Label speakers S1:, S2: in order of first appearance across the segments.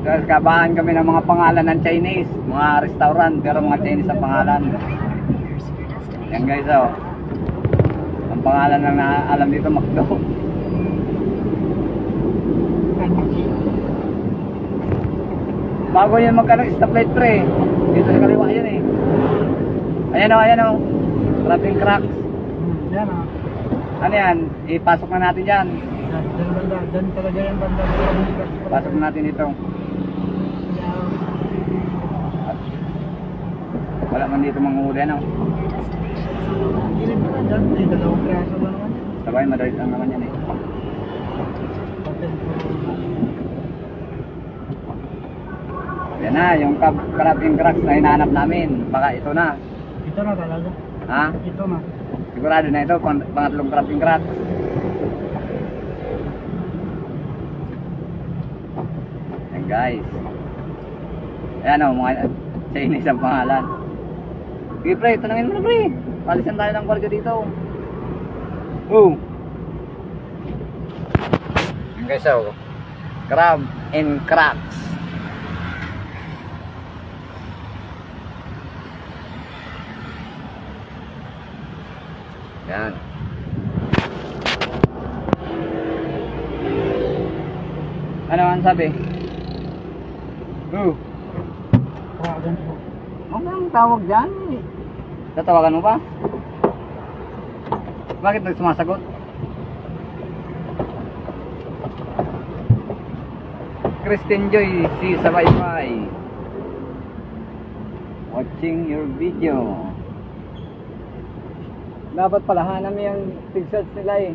S1: Kabahan kami ng mga pangalan ng Chinese, mga restaurant, pero mga Chinese ang pangalan. Yan guys, oh. Ang pangalan lang na alam dito, McDo. Bago yan magkano stoplight pre. Dito sa kaliwa yan eh. Ayan o, ayan o. Wrapping cracks.
S2: Yan o.
S1: Ano yan? Ipasok na natin yan.
S2: Diyan banda, diyan talaga yan banda.
S1: Pasok na natin ito. Wala man dito manghuli ano.
S2: Ilan ba dyan? Ay, dalawang praso ba naman?
S1: Sabay, madalit lang naman yan eh. Yan na, yung wrapping cracks na hinahanap namin. Baka ito na.
S2: Ito na talaga.
S1: Ha?
S2: Ito na.
S1: Sigurado na ito, pangatlong wrapping cracks. Yan guys. Ayan o, mga Chinese ang pangalan. Sige pre, tanangin mo na pre. Palisan tayo ng kwarga dito. Oh. Yan guys o. Crab and cracks. Yan. Ano ang sabi?
S2: Tawagan po.
S1: Ano ang tawag dyan? Tatawagan mo pa? Bakit nagsumasagot? Christian Joy, si sa Wi-Fi. Watching your video. Dapat pala hanam yung pixels nila eh.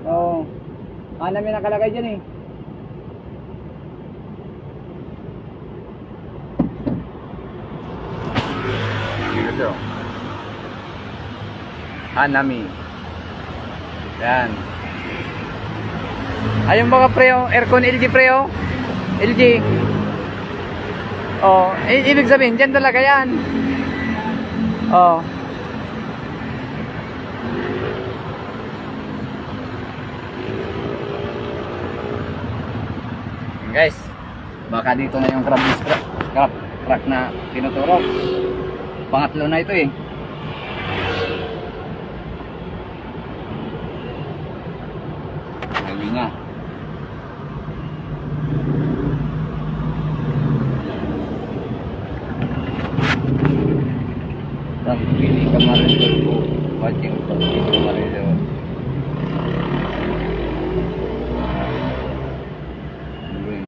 S1: Oo. Hanam yung nakalagay dyan eh. Dito. Hanami. Yan. Ayun mga preo, aircon LG preo. LG. Oh, ibig sabihin dyan talaga yan. Oh. Guys, baka dito na yung crack na tinuturo. Pangatlo na ito eh. Sabi nga. Pili Camarero po. Watching Pili Camarero.